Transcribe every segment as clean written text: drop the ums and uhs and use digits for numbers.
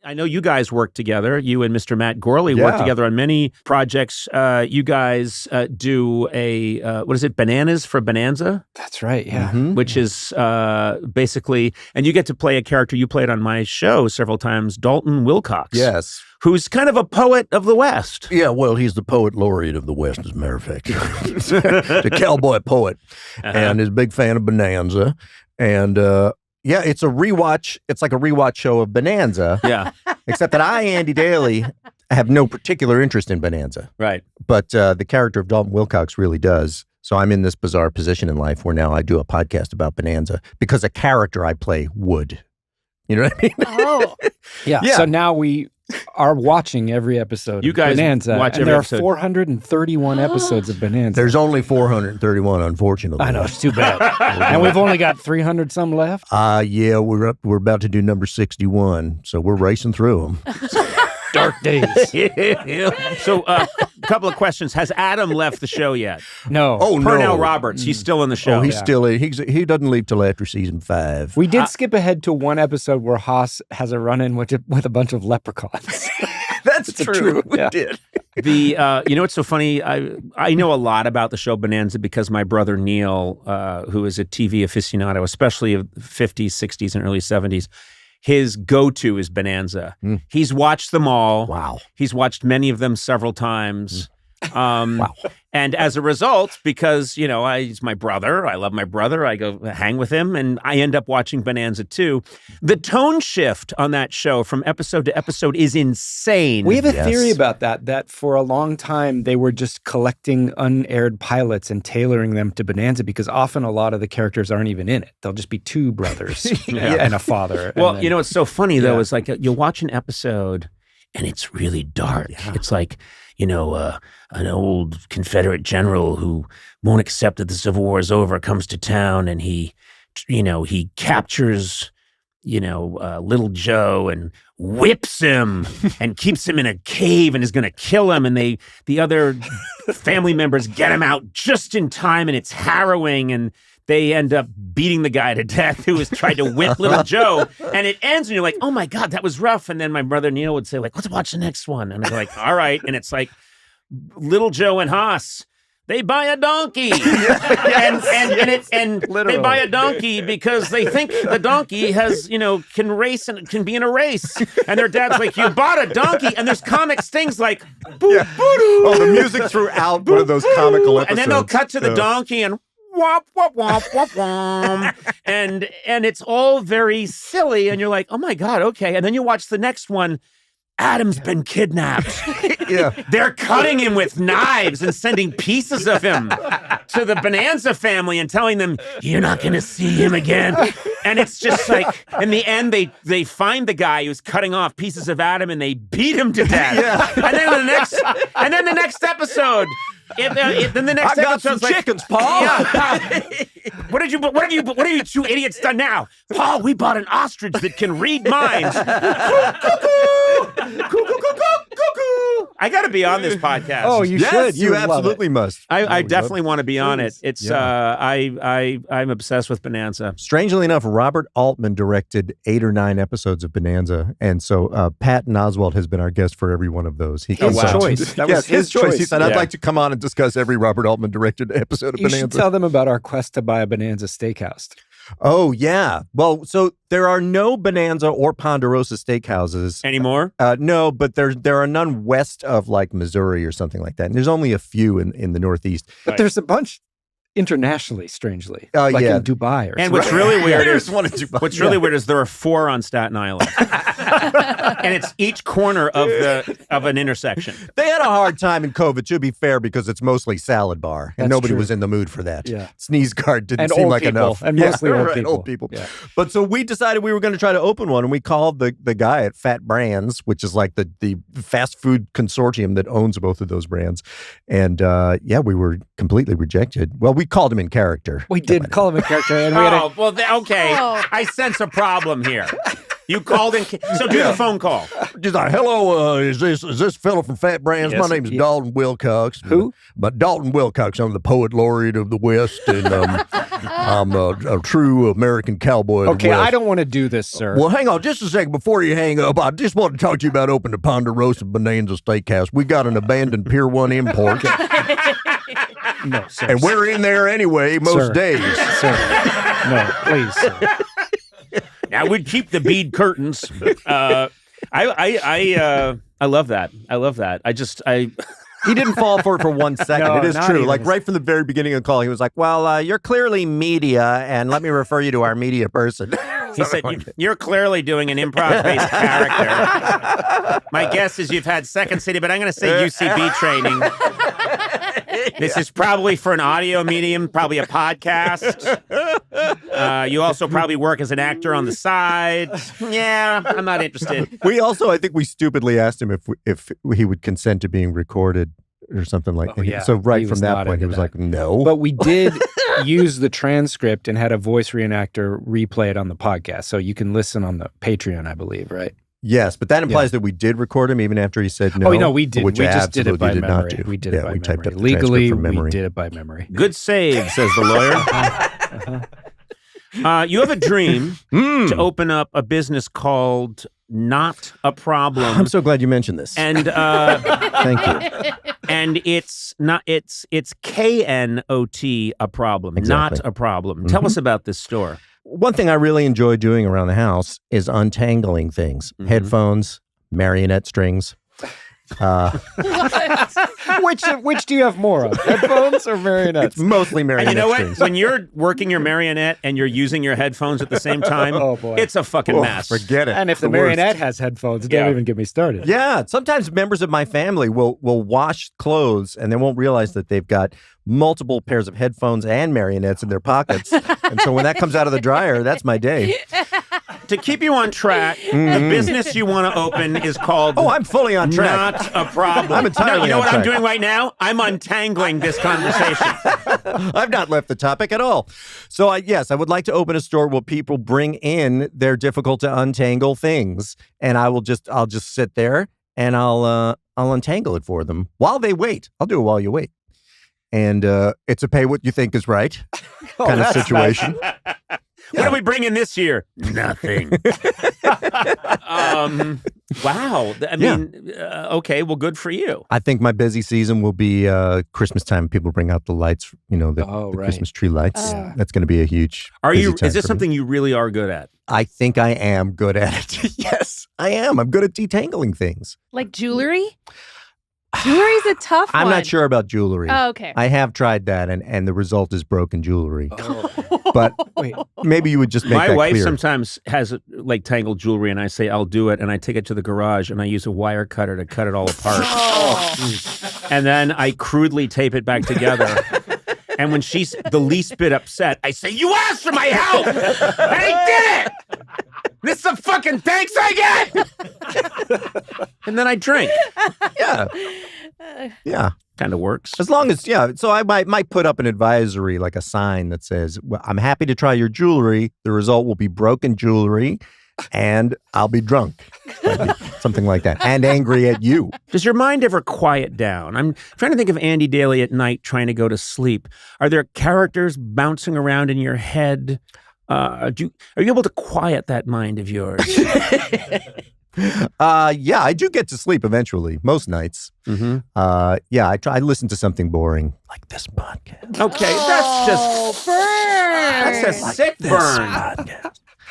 I know you guys work together. You and Mr. Matt Gourley work together on many projects. You guys do what is it, Bananas for Bonanza? That's right, yeah. Which is basically, and you get to play a character you played on my show several times, Dalton Wilcox. Yes. Who's kind of a poet of the West. Yeah, well, he's the poet laureate of the West, as a matter of fact. The cowboy poet. And is a big fan of Bonanza. And yeah, it's a rewatch. It's like a rewatch show of Bonanza. Yeah. Except that I, Andy Daly, have no particular interest in Bonanza. Right. But the character of Dalton Wilcox really does. So I'm in this bizarre position in life where now I do a podcast about Bonanza because a character I play would. You know what I mean? Oh. Yeah. So now we are watching every episode You of guys Bonanza. watch and every there episode. are 431 episodes of Bonanza. There's only 431, unfortunately. I know, it's too bad. And we've only got 300 some left. Yeah, we're about to do number 61, so we're racing through them. Dark days. So a couple of questions. Has Adam left the show yet? No. Oh, Pernell no. Roberts, he's still in the show. Oh, he's still in. He doesn't leave till after season 5. We did skip ahead to one episode where Haas has a run-in with a bunch of leprechauns. That's true. We yeah. did. You know what's so funny? I know a lot about the show Bonanza because my brother Neil, who is a TV aficionado, especially of the 50s, 60s, and early 70s, his go-to is Bonanza. He's watched them all. Wow. He's watched many of them several times. Wow. And as a result, because, you know, he's my brother, I love my brother, I go hang with him, and I end up watching Bonanza too. The tone shift on that show from episode to episode is insane. We have a theory about that for a long time they were just collecting unaired pilots and tailoring them to Bonanza because often a lot of the characters aren't even in it. They'll just be two brothers and a father. Well, and then, you know what's so funny, though, is like you'll watch an episode and it's really dark. Yeah. It's like, you know, an old Confederate general who won't accept that the Civil War is over comes to town and he captures, Little Joe and whips him and keeps him in a cave and is going to kill him. And the other family members get him out just in time, and it's harrowing. And they end up beating the guy to death who has tried to whip Little Joe. And it ends and you're like, oh my God, that was rough. And then my brother Neil would say, like, let's watch the next one. And I'm like, all right. And it's like Little Joe and Haas, they buy a donkey. And they buy a donkey because they think the donkey has, can race and can be in a race. And their dad's like, you bought a donkey. And there's comics things like, boo, oh, the music throughout one of those comical episodes. And then they'll cut to the donkey and womp, womp, womp, womp, womp. And it's all very silly. And you're like, oh my God, okay. And then you watch the next one. Adam's been kidnapped. They're cutting him with knives and sending pieces of him to the Bonanza family and telling them, you're not going to see him again. And it's just like, in the end, they find the guy who's cutting off pieces of Adam and they beat him to death. And then the next episode, then the next I got episode's some like, chickens, Paul. Yeah, what have you two idiots done now? Paul, we bought an ostrich that can read minds. Cuckoo. I got to be on this podcast. Oh, you should. You absolutely must. I definitely want to be on it. It's I'm obsessed with Bonanza. Strangely enough, Robert Altman directed 8 or 9 episodes of Bonanza, and so Patton Oswalt has been our guest for every one of those. His choice. That was his choice. He said, I'd like to come on and discuss every Robert Altman directed episode of Bonanza. You should tell them about our quest to buy a Bonanza steakhouse. Oh, yeah. Well, so there are no Bonanza or Ponderosa steakhouses. Anymore? No, but there are none west of like Missouri or something like that. And there's only a few in the Northeast. But there's a bunch internationally, strangely. Like in Dubai or something. And what's really weird is weird is there are 4 on Staten Island. And it's each corner of an intersection. They had a hard time in COVID, to be fair, because it's mostly salad bar. And nobody was in the mood for that. Yeah. Sneeze guard didn't and seem like people, enough. And mostly old people. Yeah. But so we decided we were going to try to open one, and we called the guy at Fat Brands, which is like the fast food consortium that owns both of those brands. And we were completely rejected. Well, we called him in character. We did call him in character. And we okay. I sense a problem here. You called in, so do the phone call. Just like, hello, is this fellow from Fat Brands? Yes, My name's Dalton Wilcox. Who? But Dalton Wilcox. I'm the poet laureate of the West, and I'm a true American cowboy. of the Okay, West. I don't want to do this, sir. Well, hang on just a second before you hang up. I just want to talk to you about opening the Ponderosa Bonanza Steakhouse. We got an abandoned Pier 1 import. No, sir. And we're in there anyway most Sir. days. Sir. No, please, sir. Now we'd keep the bead curtains. I love that. I love that. He didn't fall for it for 1 second. No, it is not true. even. Like right from the very beginning of the call, he was like, well, you're clearly media, and let me refer you to our media person. He said, you're clearly doing an improv-based character. My guess is you've had Second City, but I'm going to say UCB training. This is probably for an audio medium, probably a podcast. You also probably work as an actor on the side. Yeah, I'm not interested. We also, I think we stupidly asked him if he would consent to being recorded or something like that. yeah. So right He from was that not point, he into was that. like, no. But we did use the transcript and had a voice reenactor replay it on the podcast. So you can listen on the Patreon, I believe, right? Yes, but that implies that we did record him even after he said no. Oh, no, we did. Which We I just did it by absolutely did memory. not do. We did Yeah, it by we typed memory. up the transcript Legally, from memory. we did it by memory. Good save, says the lawyer. You have a dream to open up a business called Not a Problem. I'm so glad you mentioned this. And Thank you. and it's KNOT, a problem, Exactly. not a problem. Tell us about this store. One thing I really enjoy doing around the house is untangling things. Headphones, marionette strings. Which do you have more of? Headphones or marionettes? It's mostly marionette And you know what? strings. When you're working your marionette and you're using your headphones at the same time, Oh, boy. it's a fucking Oh, mess. forget it. And if It's the worst. marionette has headphones, don't Yeah. even get me started. Yeah, sometimes members of my family will wash clothes and they won't realize that they've got multiple pairs of headphones and marionettes in their pockets. And so when that comes out of the dryer, that's my day. To keep you on track, the business you want to open is called Oh, I'm fully on track. Not a Problem. I'm entirely No, you know on what I'm track. doing right now? I'm untangling this conversation. I've not left the topic at all. So yes, I would like to open a store where people bring in their difficult to untangle things, and I'll just sit there and I'll untangle it for them while they wait. I'll do it while you wait. And it's a pay what you think is right kind of that's situation. What are we bringing this year? Nothing. Wow. I mean, okay, well, good for you. I think my busy season will be Christmas time. People bring out the lights, the right. Christmas tree lights. That's going to be a huge. Are busy you? time Is this for me. something you really are good at? I think I am good at it. Yes, I am. I'm good at detangling things. Like jewelry? Jewelry's a tough one. I'm not sure about jewelry. Oh, okay. I have tried that, and the result is broken jewelry. But Wait. maybe you would just make My that wife clear. sometimes has like tangled jewelry, and I say I'll do it, and I take it to the garage, and I use a wire cutter to cut it all apart, and then I crudely tape it back together. And when she's the least bit upset, I say, "You asked for my help, and I did it. This is the fucking thanks I get." And then I drink. Yeah. Yeah. Kind of works. As long as, so I might put up an advisory, like a sign that says, well, I'm happy to try your jewelry. The result will be broken jewelry, and I'll be drunk. Something like that. And angry at you. Does your mind ever quiet down? I'm trying to think of Andy Daly at night trying to go to sleep. Are there characters bouncing around in your head? Are you able to quiet that mind of yours? Yeah, I do get to sleep eventually, most nights. Mm-hmm. I listen to something boring, like this podcast. Okay, that's a sick burn.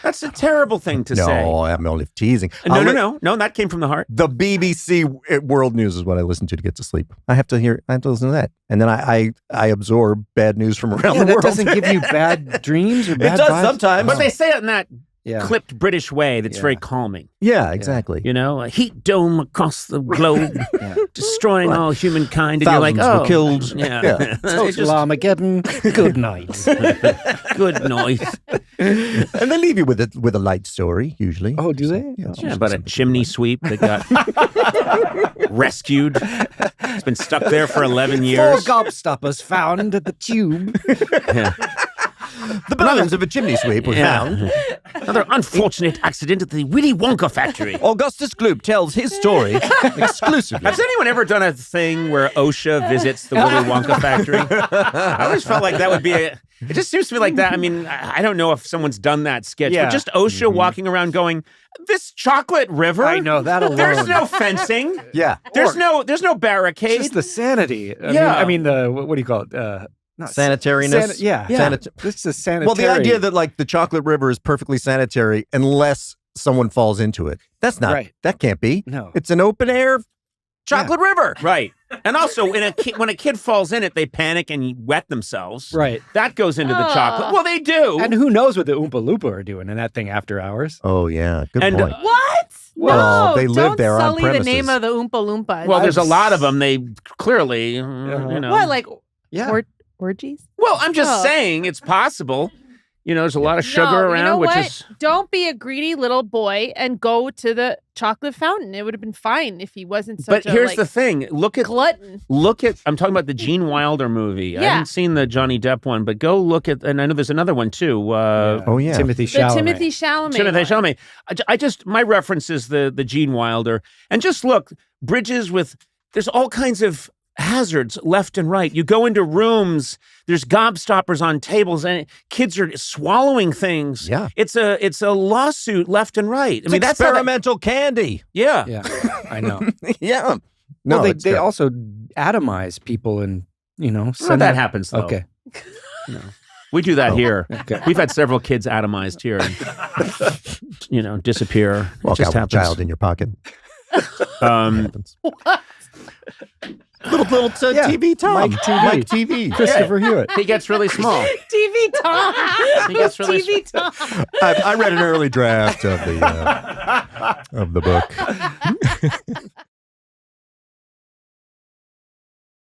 That's a terrible thing to say. No, I'm only teasing. No, that came from the heart. The BBC World News is what I listen to get to sleep. I have to listen to that. And then I absorb bad news from around the that world. doesn't give you bad dreams or bad It does vibes? sometimes. But they say it in that Yeah. clipped British way that's Yeah. very calming. Yeah, exactly. You know, a heat dome across the globe, destroying all humankind. And you're like, Thousands oh. were killed. Yeah. Yeah. It's just Armageddon. Good night. good noise. And they leave you with a light story, usually. Oh, do they? Yeah, about a chimney sweep that got rescued. It's been stuck there for 11 Four years. gobstoppers found at the tube. Yeah. The bones of a chimney sweep were found. Another unfortunate accident at the Willy Wonka factory. Augustus Gloop tells his story exclusively. Has anyone ever done a thing where OSHA visits the Willy Wonka factory? I always felt like that would be It just seems to me like that. I mean, I don't know if someone's done that sketch, Yeah. but just OSHA walking around going, "This chocolate river." I know that alone. There's no fencing. Yeah. There's no barricade. It's just the sanity. Yeah. I mean the what do you call it? Not Sanitariness. yeah. This is sanitary. Well, the idea that like the chocolate river is perfectly sanitary unless someone falls into it. That's not, Right. that can't be. No. It's an open air chocolate river. Right. And also, when a kid falls in it, they panic and wet themselves. Right. That goes into the chocolate. Well, they do. And who knows what the Oompa Loompa are doing in that thing after hours? Oh, yeah. Good And, point. What? Well, no, they live don't there on sully the premises. name of the Oompa Loompa. well, there's a lot of them. They clearly, you know. What, like Yeah. orgies? Well, I'm just Oh. saying it's possible. You know, there's a lot of sugar No, around, you know which what? is. Don't be a greedy little boy and go to the chocolate fountain. It would have been fine if he wasn't such But a here's the thing: look at glutton. I'm talking about the Gene Wilder movie. I Yeah. haven't seen the Johnny Depp one, but go look at. And I know there's another one too. Oh, yeah. Timothy The Chalamet. Timothy Chalamet. Timothy one. Chalamet. I just my reference is the Gene Wilder, and just look bridges with. There's all kinds of hazards left and right. You go into rooms. There's gobstoppers on tables, and kids are swallowing things. Yeah. it's a lawsuit left and right. I mean, that's how that- experimental candy. yeah. Yeah, I know. Yeah. No, Well, it's they terrible. also atomize people and, Well, send that them- happens though. Okay. We do that here. Okay. We've had several kids atomized here, and, disappear. Walk it just out with a happens. child in your pocket. Happens. What? Little Yeah, TV Tom. Mike TV. Mike TV. Christopher Hewitt. He gets really small. TV Tom. He gets really TV Tom. I read an early draft of the book.